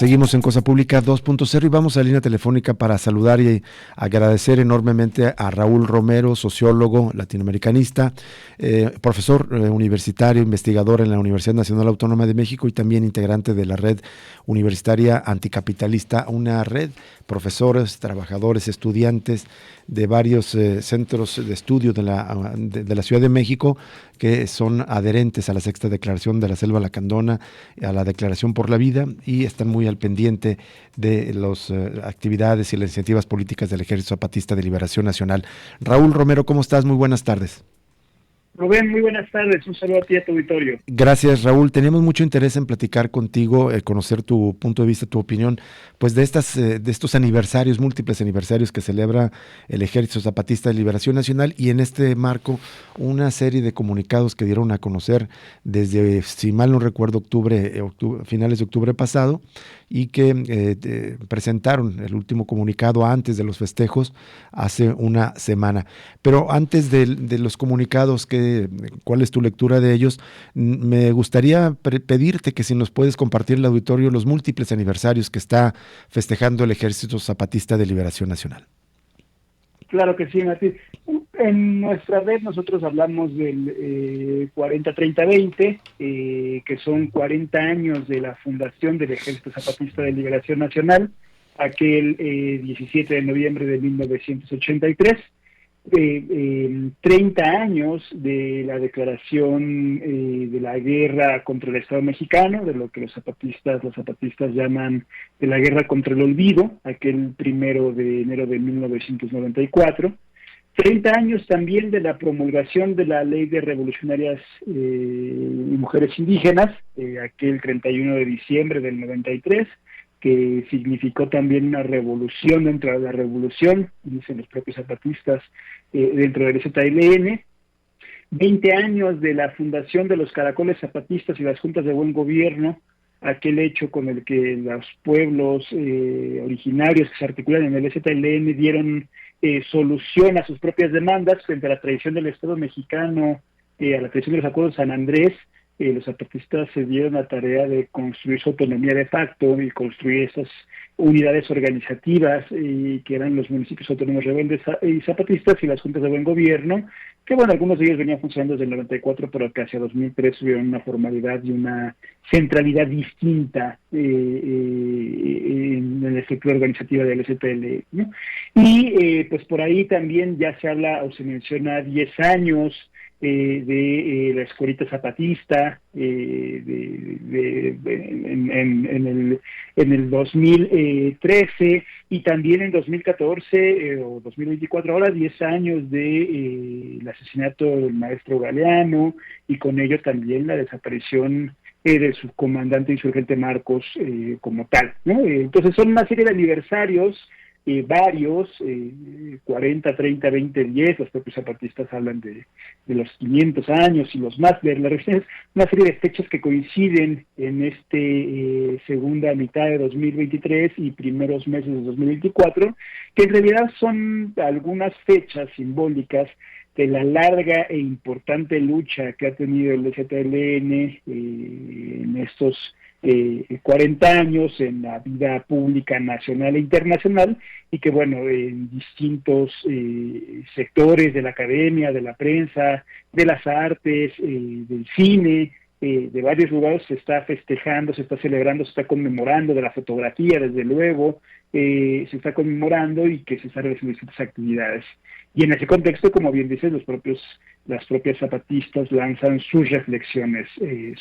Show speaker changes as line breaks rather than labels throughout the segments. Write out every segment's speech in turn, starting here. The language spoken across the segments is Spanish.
Seguimos en Cosa Pública 2.0 y vamos a la línea telefónica para saludar y agradecer enormemente a Raúl Romero, sociólogo latinoamericanista, profesor universitario, investigador en la Universidad Nacional Autónoma de México y también integrante de la Red Universitaria Anticapitalista, una red, profesores, trabajadores, estudiantes de varios centros de estudio de la Ciudad de México que son adherentes a la Sexta Declaración de la Selva Lacandona, a la Declaración por la Vida, y están muy al pendiente de las actividades y las iniciativas políticas del Ejército Zapatista de Liberación Nacional. Raúl Romero, ¿cómo estás? Muy buenas tardes.
Rubén, muy buenas tardes, un saludo a ti y a tu auditorio.
Gracias, Raúl. Tenemos mucho interés en platicar contigo, conocer tu punto de vista, tu opinión, pues de estos aniversarios, múltiples aniversarios que celebra el Ejército Zapatista de Liberación Nacional, y en este marco una serie de comunicados que dieron a conocer desde, si mal no recuerdo, finales de octubre pasado, y que presentaron el último comunicado antes de los festejos hace una semana. Pero antes de los comunicados, ¿cuál es tu lectura de ellos? Me gustaría pedirte que si nos puedes compartir el auditorio los múltiples aniversarios que está festejando el Ejército Zapatista de Liberación Nacional.
Claro que sí, Martín. En nuestra red nosotros hablamos del 40-30-20, que son 40 años de la fundación del Ejército Zapatista de Liberación Nacional, aquel 17 de noviembre de 1983. 30 años de la declaración de la guerra contra el Estado mexicano, de lo que los zapatistas llaman de la guerra contra el olvido, aquel 1 de enero de 1994. 30 años también de la promulgación de la Ley de Revolucionarias y Mujeres Indígenas, aquel 31 de diciembre del 93, que significó también una revolución dentro de la revolución, dicen los propios zapatistas, dentro del ZLN. 20 años de la fundación de los caracoles zapatistas y las juntas de buen gobierno, aquel hecho con el que los pueblos originarios que se articulan en el ZLN dieron solución a sus propias demandas frente a la tradición del Estado mexicano, a la tradición de los acuerdos de San Andrés. Los zapatistas se dieron la tarea de construir su autonomía de facto y construir esas unidades organizativas que eran los municipios autónomos rebeldes y zapatistas y las juntas de buen gobierno, que bueno, algunos de ellos venían funcionando desde el 94, pero que hacia 2003 tuvieron una formalidad y una centralidad distinta en la estructura organizativa del SPL, ¿no? Y pues por ahí también ya se habla o se menciona 10 años de la escuelita zapatista en el 2013 y también en 2014 o 2024, ahora 10 años de el asesinato del maestro Galeano y con ello también la desaparición de su comandante insurgente Marcos como tal, ¿no? Entonces son una serie de aniversarios varios, 40, 30, 20, 10, los propios zapatistas hablan de los 500 años y los más, de las regiones, una serie de fechas que coinciden en segunda mitad de 2023 y primeros meses de 2024, que en realidad son algunas fechas simbólicas de la larga e importante lucha que ha tenido el ZLN en estos 40 años en la vida pública nacional e internacional, y que bueno, en distintos sectores de la academia, de la prensa, de las artes, del cine, de varios lugares se está festejando, se está celebrando, se está conmemorando, de la fotografía desde luego, se está conmemorando y que se están realizando distintas actividades. Y en ese contexto, como bien dices, las propias zapatistas lanzan sus reflexiones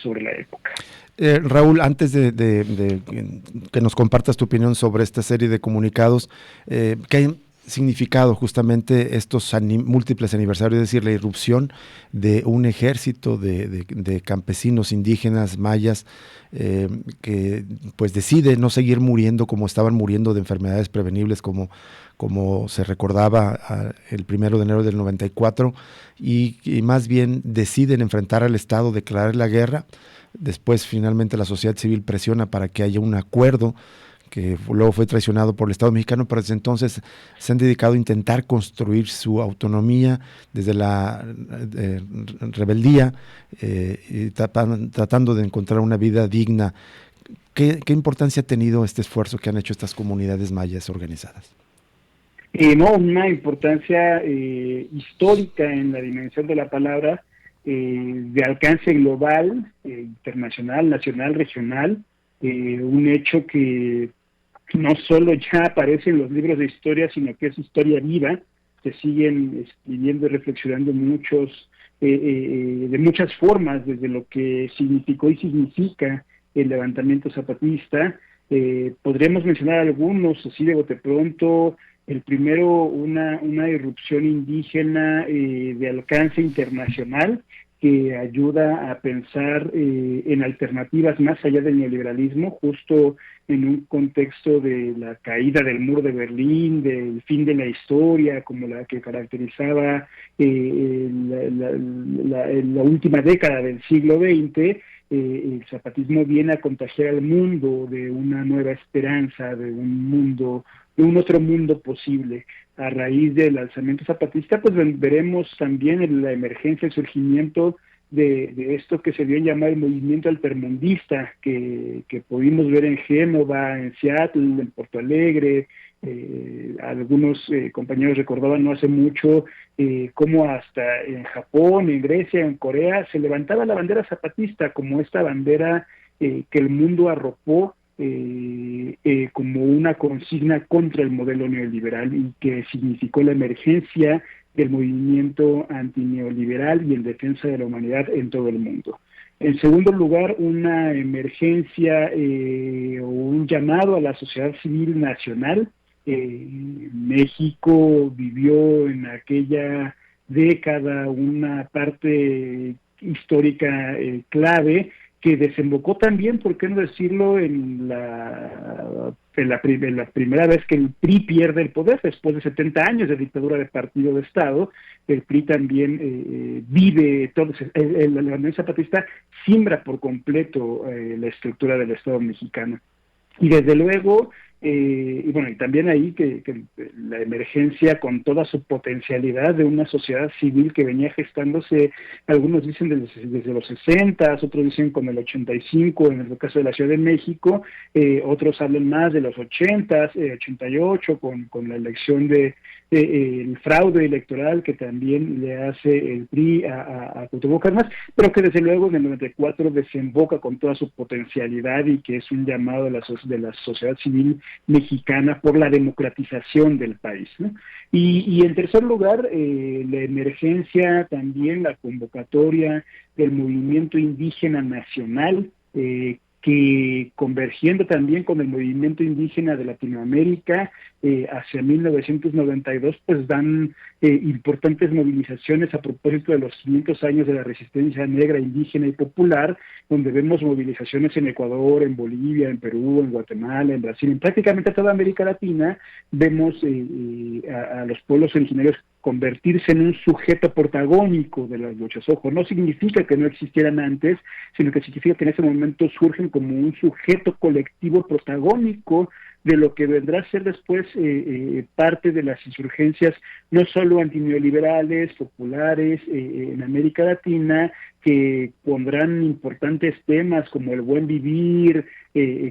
sobre la época.
Raúl, antes de que nos compartas tu opinión sobre esta serie de comunicados, ¿qué han significado justamente estos múltiples aniversarios? Es decir, la irrupción de un ejército de campesinos indígenas, mayas, que pues decide no seguir muriendo como estaban muriendo de enfermedades prevenibles como se recordaba el 1 de enero del 94, y más bien deciden enfrentar al Estado, declarar la guerra. Después finalmente la sociedad civil presiona para que haya un acuerdo que luego fue traicionado por el Estado mexicano, pero desde entonces se han dedicado a intentar construir su autonomía desde la rebeldía, y tratando de encontrar una vida digna ¿qué importancia ha tenido este esfuerzo que han hecho estas comunidades mayas organizadas?
No, una importancia histórica en la dimensión de la palabra, de alcance global, internacional, nacional, regional, un hecho que no solo ya aparece en los libros de historia, sino que es historia viva, se siguen escribiendo y reflexionando de muchas formas, desde lo que significó y significa el levantamiento zapatista. Podríamos mencionar algunos, así de bote pronto. El primero, una irrupción indígena de alcance internacional que ayuda a pensar en alternativas más allá del neoliberalismo, justo en un contexto de la caída del muro de Berlín, del fin de la historia, como la que caracterizaba la última década del siglo XX. El zapatismo viene a contagiar al mundo de una nueva esperanza, de un otro mundo posible. A raíz del alzamiento zapatista, pues veremos también la emergencia, el surgimiento de esto que se dio en llamar el movimiento altermundista, que pudimos ver en Génova, en Seattle, en Porto Alegre. Algunos compañeros recordaban no hace mucho cómo hasta en Japón, en Grecia, en Corea, se levantaba la bandera zapatista como esta bandera que el mundo arropó como una consigna contra el modelo neoliberal y que significó la emergencia del movimiento antineoliberal y en defensa de la humanidad en todo el mundo. En segundo lugar, una emergencia o un llamado a la sociedad civil nacional. México vivió en aquella década una parte histórica clave que desembocó también, por qué no decirlo, en la primera vez que el PRI pierde el poder, después de 70 años de dictadura de partido de Estado. El PRI también vive, el levantamiento zapatista siembra por completo la estructura del Estado mexicano. Y desde luego, y bueno, y también ahí que la emergencia con toda su potencialidad de una sociedad civil que venía gestándose, algunos dicen desde los 60, otros dicen con el 85, en el caso de la Ciudad de México, otros hablan más de los 80, 88, con la elección el fraude electoral que también le hace el PRI a Cuauhtémoc Cárdenas, pero que desde luego en el 94 desemboca con toda su potencialidad y que es un llamado de la sociedad civil mexicana por la democratización del país, ¿no? Y en tercer lugar, la emergencia, también la convocatoria del movimiento indígena nacional, que convergiendo también con el movimiento indígena de Latinoamérica hacia 1992, pues dan importantes movilizaciones a propósito de los 500 años de la resistencia negra, indígena y popular, donde vemos movilizaciones en Ecuador, en Bolivia, en Perú, en Guatemala, en Brasil, en prácticamente toda América Latina. Vemos a los pueblos originarios convertirse en un sujeto protagónico de las luchas. Ojo, no significa que no existieran antes, sino que significa que en ese momento surgen como un sujeto colectivo protagónico de lo que vendrá a ser después parte de las insurgencias, no solo antineoliberales, populares, en América Latina, que pondrán importantes temas como el buen vivir,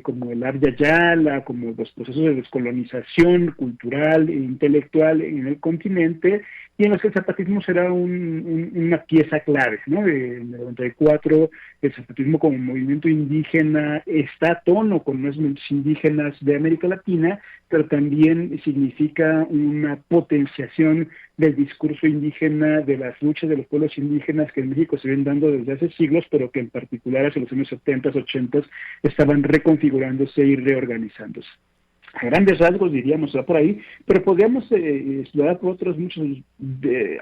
como el Abya Yala, como los procesos de descolonización cultural e intelectual en el continente, y en los que el zapatismo será una pieza clave, ¿no? En el 94, el zapatismo como movimiento indígena está a tono con los movimientos indígenas de América Latina, pero también significa una potenciación del discurso indígena, de las luchas de los pueblos indígenas que en México se ven dando desde hace siglos, pero que en particular hacia los años 70, 80 estaban reconfigurándose y reorganizándose. A grandes rasgos diríamos, va por ahí, pero podríamos explorar por otros muchos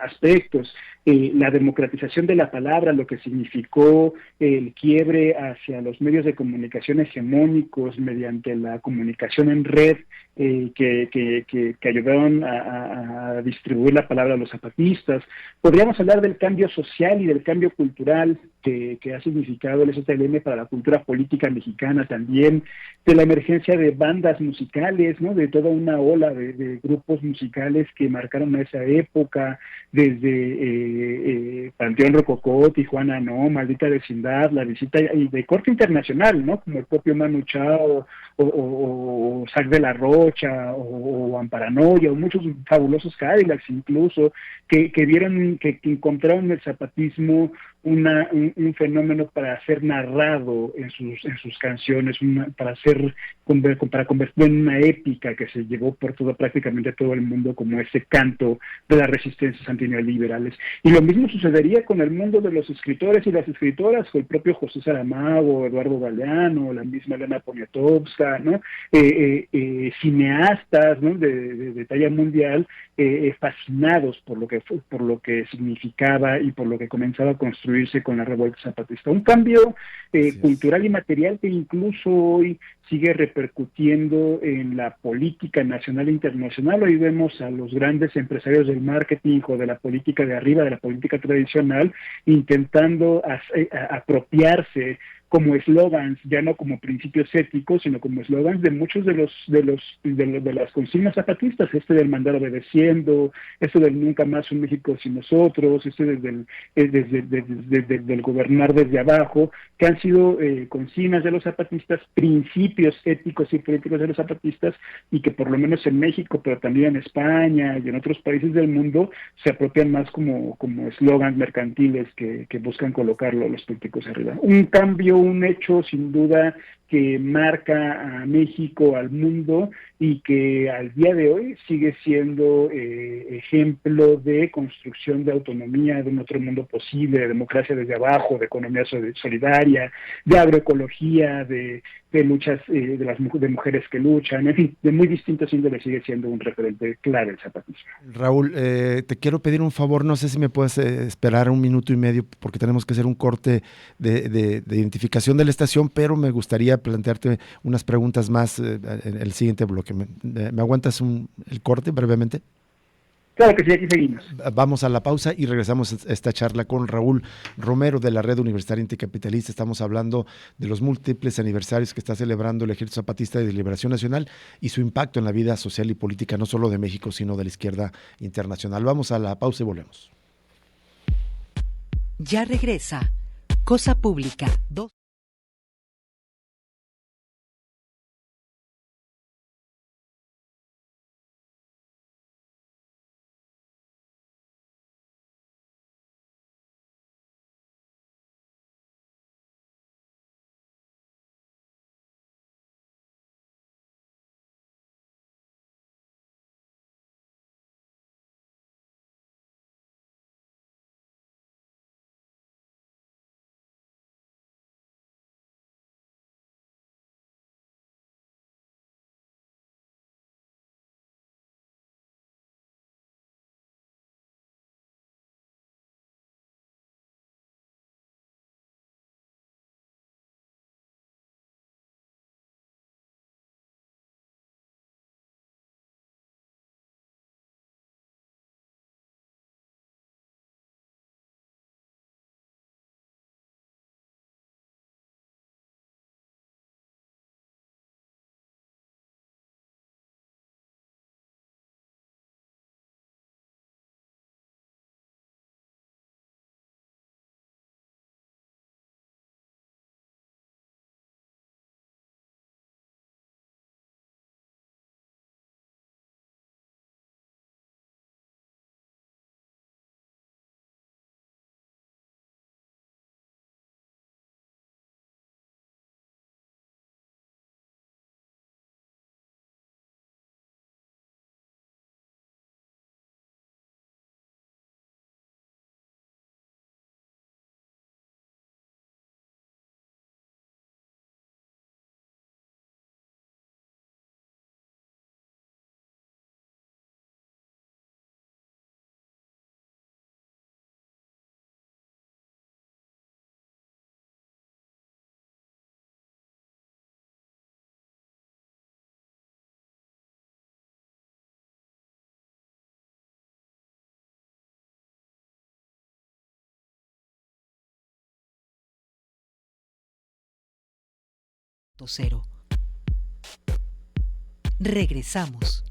aspectos. La democratización de la palabra, lo que significó el quiebre hacia los medios de comunicación hegemónicos mediante la comunicación en red, que ayudaron a distribuir la palabra a los zapatistas. Podríamos hablar del cambio social y del cambio cultural que ha significado el STLM para la cultura política mexicana también, de la emergencia de bandas musicales, ¿no? De toda una ola de grupos musicales que marcaron a esa época, desde Panteón Rococó, Tijuana No, Maldita Vecindad, la visita de corte internacional, ¿no? Como el propio Manu Chao, o Sac de la Rocha, o Amparanoia, o muchos fabulosos Cadillacs incluso, que vieron, que encontraron en el zapatismo un fenómeno para ser narrado en sus canciones, para convertirlo en una épica que se llevó por prácticamente todo el mundo, como ese canto de las resistencias antineoliberales. Y lo mismo sucedería con el mundo de los escritores y las escritoras, con el propio José Saramago, Eduardo Galeano, la misma Elena Poniatowska, ¿no? Cineastas, ¿no? de talla mundial, fascinados por lo que significaba y por lo que comenzaba a construirse con la revuelta zapatista. Un cambio cultural y material que incluso hoy sigue repercutiendo en la política nacional e internacional. Hoy vemos a los grandes empresarios del marketing o de la política de arriba, de la política tradicional, intentando apropiarse como eslogans, ya no como principios éticos, sino como eslogans de muchos de las consignas zapatistas, del mandar obedeciendo, del nunca más un México sin nosotros, del gobernar desde abajo, que han sido consignas de los zapatistas, principios éticos y políticos de los zapatistas, y que por lo menos en México, pero también en España y en otros países del mundo, se apropian más como eslogans mercantiles que buscan colocarlo a los políticos arriba. Un cambio, un hecho sin duda que marca a México, al mundo, y que al día de hoy sigue siendo ejemplo de construcción de autonomía, de un otro mundo posible, de democracia desde abajo, de economía solidaria, de agroecología, de luchas de mujeres que luchan, en fin, de muy distintos índoles. Sigue siendo un referente clave el zapatismo.
Raúl, te quiero pedir un favor, no sé si me puedes esperar 1 minuto y medio, porque tenemos que hacer un corte de identificación de la estación, pero me gustaría plantearte unas preguntas más en el siguiente bloque. ¿Me aguantas el corte brevemente?
Claro que sí, aquí seguimos.
Vamos a la pausa y regresamos a esta charla con Raúl Romero de la Red Universitaria Anticapitalista. Estamos hablando de los múltiples aniversarios que está celebrando el Ejército Zapatista de Liberación Nacional y su impacto en la vida social y política, no solo de México, sino de la izquierda internacional. Vamos a la pausa y volvemos.
Ya regresa Cosa Pública 2. Regresamos.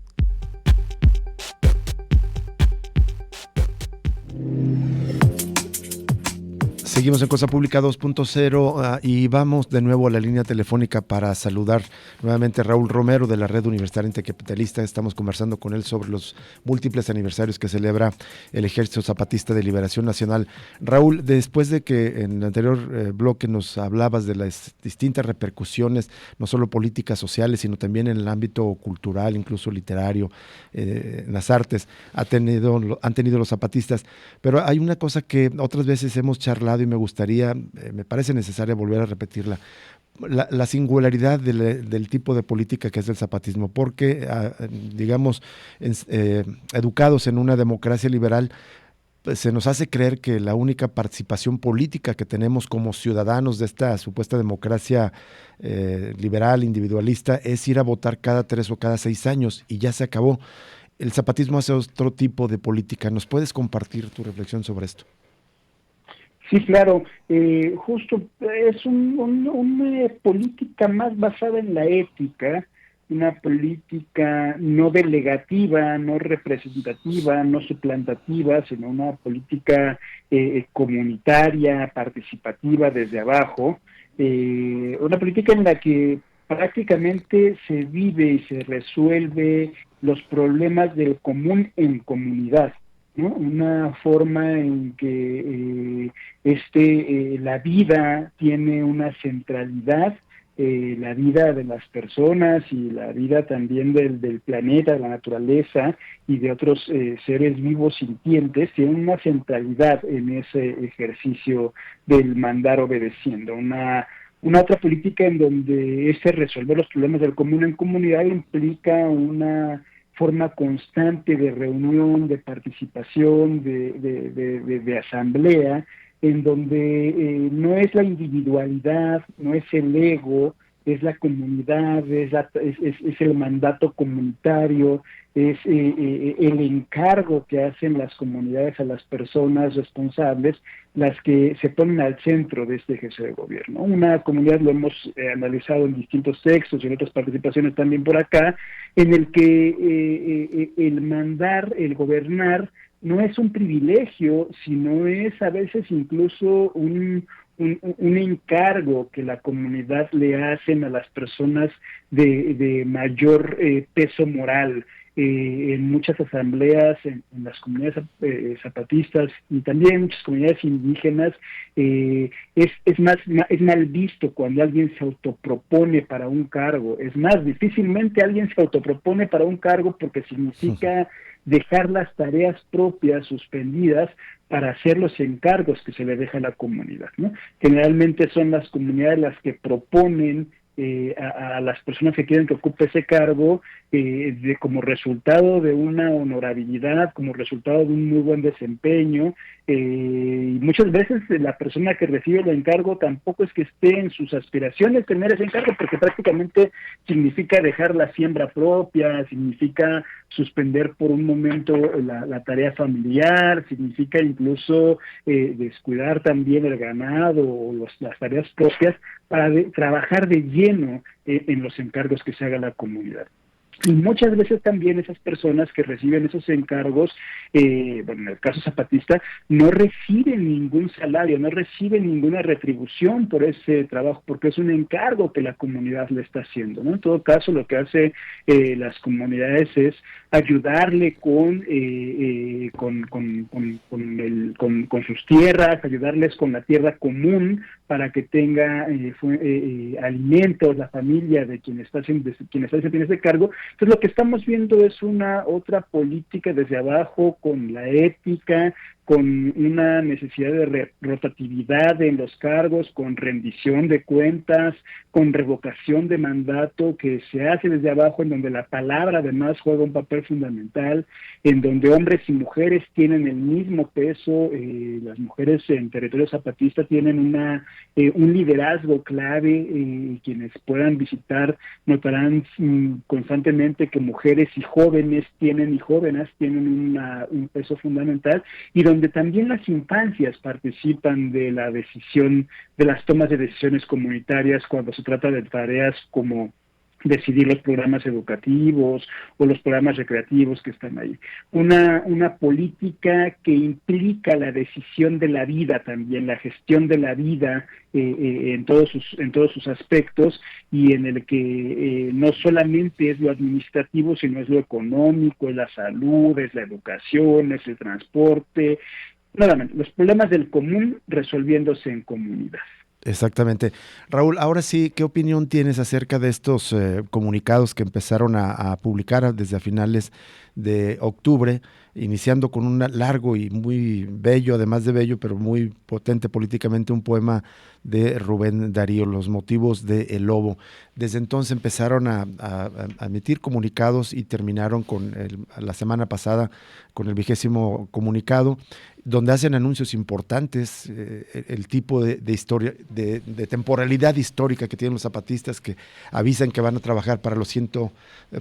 Seguimos en Cosa Pública 2.0 y vamos de nuevo a la línea telefónica para saludar nuevamente a Raúl Romero de la Red Universitaria Anticapitalista. Estamos conversando con él sobre los múltiples aniversarios que celebra el Ejército Zapatista de Liberación Nacional. Raúl, después de que en el anterior bloque nos hablabas de las distintas repercusiones, no solo políticas sociales, sino también en el ámbito cultural, incluso literario, en las artes, han tenido los zapatistas, pero hay una cosa que otras veces hemos charlado y me gustaría, me parece necesaria volver a repetirla, la singularidad del tipo de política que es el zapatismo, porque, digamos, educados en una democracia liberal, pues, se nos hace creer que la única participación política que tenemos como ciudadanos de esta supuesta democracia liberal, individualista, es ir a votar cada 3 o cada 6 años y ya se acabó. El zapatismo hace otro tipo de política. ¿Nos puedes compartir tu reflexión sobre esto?
Sí, claro. Justo es una política más basada en la ética, una política no delegativa, no representativa, no suplantativa, sino una política comunitaria, participativa desde abajo, una política en la que prácticamente se vive y se resuelve los problemas del común en comunidad, ¿no? Una forma en que la vida tiene una centralidad, la vida de las personas y la vida también del planeta, de la naturaleza y de otros seres vivos sintientes, tiene una centralidad en ese ejercicio del mandar obedeciendo. Una otra política en donde ese resolver los problemas del común en comunidad implica una forma constante de reunión, de participación, de asamblea, en donde no es la individualidad, no es el ego, es la comunidad, es el mandato comunitario, es el encargo que hacen las comunidades a las personas responsables, las que se ponen al centro de este ejercicio de gobierno. Una comunidad, lo hemos analizado en distintos textos y en otras participaciones también por acá, en el que el mandar, el gobernar, no es un privilegio, sino es a veces incluso un encargo que la comunidad le hacen a las personas de mayor peso moral. En muchas asambleas, en las comunidades zapatistas y también en muchas comunidades indígenas, es mal visto cuando alguien se autopropone para un cargo. Es más, difícilmente alguien se autopropone para un cargo porque significa dejar las tareas propias suspendidas para hacer los encargos que se le deja a la comunidad, ¿no? Generalmente son las comunidades las que proponen a las personas que quieren que ocupe ese cargo como resultado de una honorabilidad, como resultado de un muy buen desempeño, y muchas veces la persona que recibe el encargo tampoco es que esté en sus aspiraciones tener ese encargo, porque prácticamente significa dejar la siembra propia, significa suspender por un momento la tarea familiar, significa incluso descuidar también el ganado o las tareas propias para trabajar de lleno en los encargos que se haga la comunidad. Y muchas veces también esas personas que reciben esos encargos, en el caso zapatista, no reciben ningún salario, no reciben ninguna retribución por ese trabajo, porque es un encargo que la comunidad le está haciendo, ¿no? En todo caso, lo que hace las comunidades es ayudarle con sus tierras, ayudarles con la tierra común para que tenga alimentos la familia de quien está haciendo ese cargo. Entonces lo que estamos viendo es otra política desde abajo, con la ética, con una necesidad de rotatividad en los cargos, con rendición de cuentas, con revocación de mandato que se hace desde abajo, en donde la palabra además juega un papel fundamental, en donde hombres y mujeres tienen el mismo peso. Las mujeres en territorio zapatista tienen un liderazgo clave. Quienes puedan visitar notarán constantemente que mujeres y jóvenes y jóvenes tienen un peso fundamental, y donde también las infancias participan de la decisión, de las tomas de decisiones comunitarias cuando se trata de tareas como decidir los programas educativos o los programas recreativos que están ahí. Una política que implica la decisión de la vida también, la gestión de la vida en todos sus aspectos, y en el que no solamente es lo administrativo, sino es lo económico, es la salud, es la educación, es el transporte, nuevamente, los problemas del común resolviéndose en comunidad.
Exactamente. Raúl, ahora sí, ¿qué opinión tienes acerca de estos comunicados que empezaron a publicar desde a finales de octubre, iniciando con un largo y muy bello, además de bello, pero muy potente políticamente, un poema de Rubén Darío, Los motivos de El Lobo? Desde entonces empezaron a emitir comunicados y terminaron la semana pasada con el 20º comunicado, donde hacen anuncios importantes, el tipo de historia, de temporalidad histórica que tienen los zapatistas, que avisan que van a trabajar para los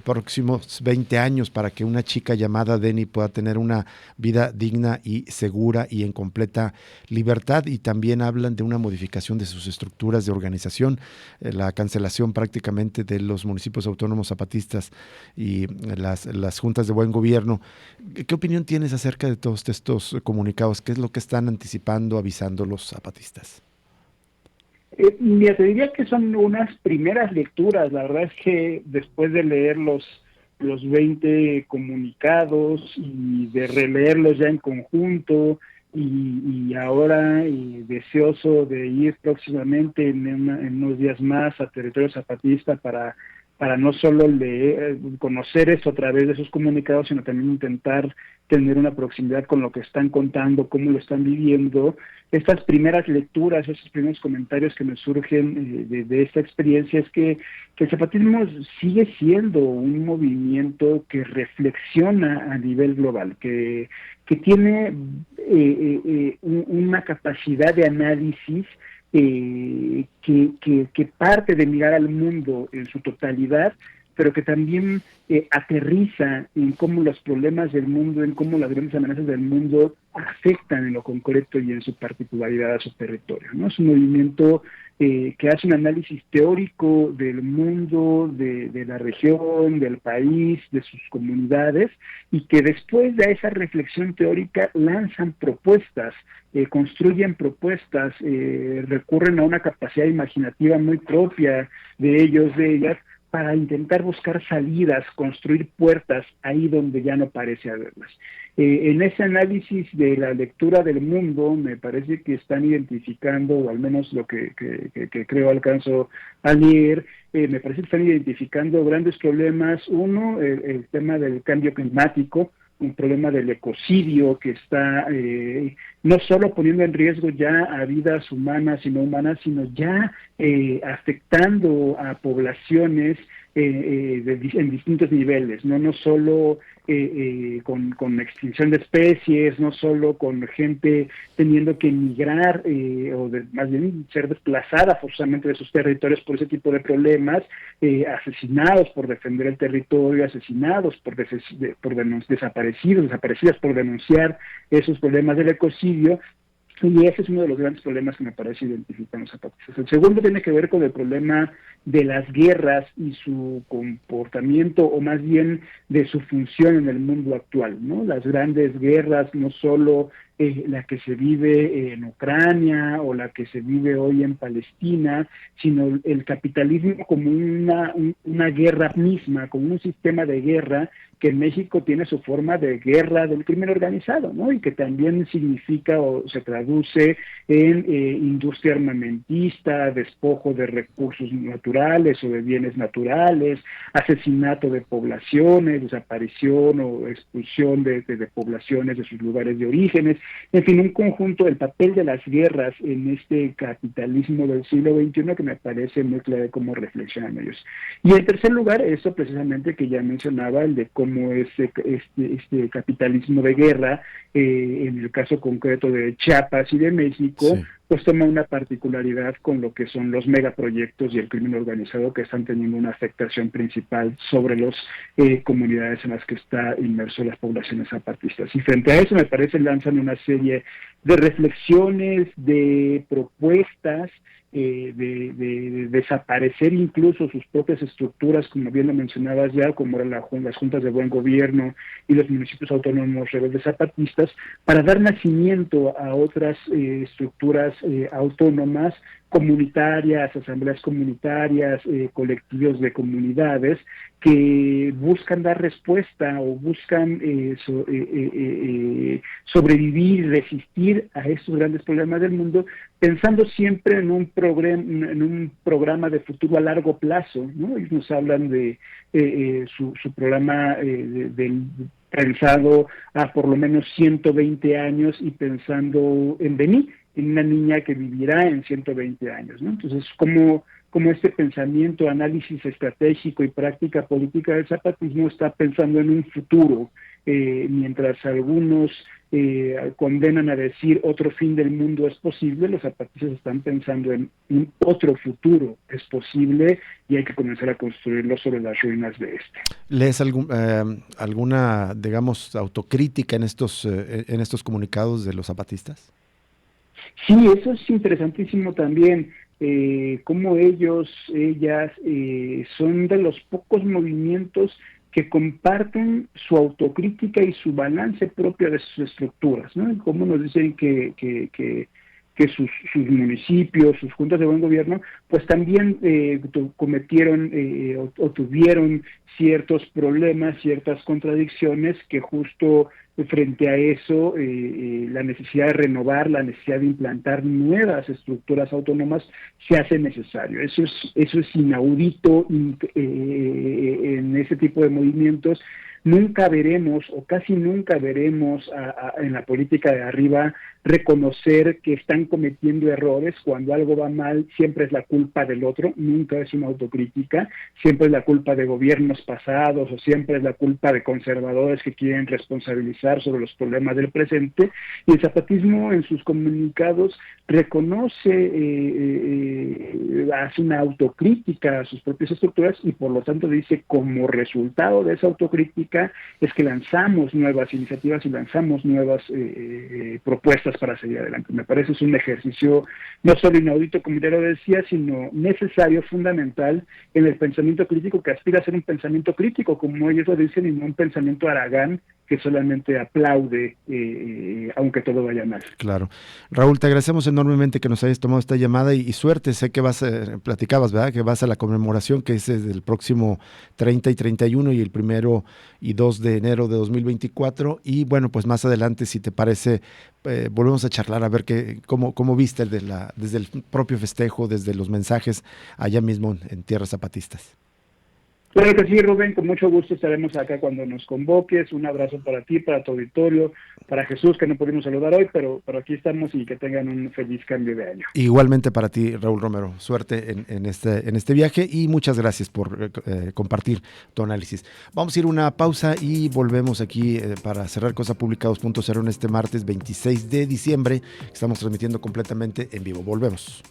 próximos 20 años para que una chica llamada Denny pueda tener una vida digna y segura y en completa libertad, y también hablan de una modificación de sus estructuras de organización, la cancelación prácticamente de los municipios autónomos zapatistas y las juntas de buen gobierno. ¿Qué opinión tienes acerca de todos estos comunicados? ¿Qué es lo que están anticipando, avisando los zapatistas?
Mira, te diría que son unas primeras lecturas. La verdad es que después de leer los 20 comunicados y de releerlos ya en conjunto, y ahora deseoso de ir próximamente en unos días más a territorio zapatista para no solo leer, conocer eso a través de esos comunicados, sino también intentar tener una proximidad con lo que están contando, cómo lo están viviendo. Estas primeras lecturas, esos primeros comentarios que me surgen de esta experiencia es que el zapatismo sigue siendo un movimiento que reflexiona a nivel global, que tiene una capacidad de análisis que parte de mirar al mundo en su totalidad, pero que también aterriza en cómo los problemas del mundo, en cómo las grandes amenazas del mundo afectan en lo concreto y en su particularidad a su territorio, ¿no? Es un movimiento que hace un análisis teórico del mundo, de la región, del país, de sus comunidades, y que después de esa reflexión teórica lanzan propuestas, construyen propuestas, recurren a una capacidad imaginativa muy propia de ellos, de ellas, para intentar buscar salidas, construir puertas ahí donde ya no parece haberlas. En ese análisis de la lectura del mundo, me parece que están identificando, o al menos lo que creo alcanzo a leer, me parece que están identificando grandes problemas. Uno, el tema del cambio climático, un problema del ecocidio que está no solo poniendo en riesgo ya a vidas humanas y no humanas, sino ya afectando a poblaciones en distintos niveles, no solo con extinción de especies, no solo con gente teniendo que emigrar más bien ser desplazada forzosamente de sus territorios por ese tipo de problemas, asesinados por defender el territorio, asesinados desaparecidas por denunciar esos problemas del ecocidio. Y ese es uno de los grandes problemas que me parece identificar los zapatistas. El segundo tiene que ver con el problema de las guerras y su comportamiento, o más bien de su función en el mundo actual, ¿no? Las grandes guerras, no solo la que se vive en Ucrania o la que se vive hoy en Palestina, sino el capitalismo como una guerra misma, como un sistema de guerra que en México tiene su forma de guerra del crimen organizado, ¿no? Y que también significa o se traduce en industria armamentista, despojo de recursos naturales o de bienes naturales, asesinato de poblaciones, desaparición o expulsión de poblaciones de sus lugares de orígenes. En fin, un conjunto del papel de las guerras en este capitalismo del siglo XXI que me parece muy clave cómo reflexionan ellos. Y en tercer lugar, eso precisamente que ya mencionaba, el de cómo este capitalismo de guerra, en el caso concreto de Chiapas y de México, sí, pues toma una particularidad con lo que son los megaproyectos y el crimen organizado, que están teniendo una afectación principal sobre las comunidades en las que está inmerso las poblaciones zapatistas. Y frente a eso, me parece, lanzan una serie de reflexiones, de propuestas, de desaparecer incluso sus propias estructuras, como bien lo mencionabas ya, como eran las juntas de buen gobierno y los municipios autónomos rebeldes zapatistas, para dar nacimiento a otras estructuras autónomas, comunitarias, asambleas comunitarias, colectivos de comunidades, que buscan dar respuesta o buscan sobrevivir, resistir a estos grandes problemas del mundo, pensando siempre en un programa de futuro a largo plazo, ¿no? Ellos nos hablan de su programa pensado a por lo menos 120 años y pensando en Bení, en una niña que vivirá en 120 años, ¿no? Entonces, como este pensamiento, análisis estratégico y práctica política del zapatismo está pensando en un futuro, mientras algunos condenan a decir otro fin del mundo es posible, los zapatistas están pensando en un otro futuro es posible y hay que comenzar a construirlo sobre las ruinas de este.
¿Lees alguna, digamos, autocrítica en estos comunicados de los zapatistas?
Sí, eso es interesantísimo también, cómo ellas son de los pocos movimientos que comparten su autocrítica y su balance propio de sus estructuras, ¿no? Como nos dicen que sus municipios, sus juntas de buen gobierno, pues también cometieron o tuvieron ciertos problemas, ciertas contradicciones que justo frente a eso, la necesidad de renovar, la necesidad de implantar nuevas estructuras autónomas se hace necesario. Eso es inaudito en ese tipo de movimientos. Nunca veremos, o casi nunca veremos en la política de arriba reconocer que están cometiendo errores. Cuando algo va mal, siempre es la culpa del otro, nunca es una autocrítica, siempre es la culpa de gobiernos pasados o siempre es la culpa de conservadores que quieren responsabilizar sobre los problemas del presente. Y el zapatismo en sus comunicados reconoce, hace una autocrítica a sus propias estructuras y por lo tanto dice, como resultado de esa autocrítica es que lanzamos nuevas iniciativas y lanzamos nuevas propuestas para seguir adelante. Me parece es un ejercicio no solo inaudito, como ya lo decía, sino necesario, fundamental en el pensamiento crítico, que aspira a ser un pensamiento crítico, como ellos lo dicen, y no un pensamiento haragán que solamente aplaude aunque todo vaya mal.
Claro. Raúl, te agradecemos enormemente que nos hayas tomado esta llamada y suerte. Sé que platicabas, ¿verdad? Que vas a la conmemoración que es desde el próximo 30 y 31 y el 1 y 2 de enero de 2024. Y bueno, pues más adelante, si te parece, volvemos a charlar a ver cómo viste desde el propio festejo, desde los mensajes allá mismo en tierras zapatistas.
Claro que sí, Rubén, con mucho gusto estaremos acá cuando nos convoques. Un abrazo para ti, para tu auditorio, para Jesús, que no pudimos saludar hoy, pero aquí estamos y que tengan un feliz cambio de año.
Igualmente para ti, Raúl Romero. Suerte en este viaje y muchas gracias por compartir tu análisis. Vamos a ir a una pausa y volvemos aquí para cerrar Cosa Pública 2.0 en este martes 26 de diciembre. Estamos transmitiendo completamente en vivo. Volvemos.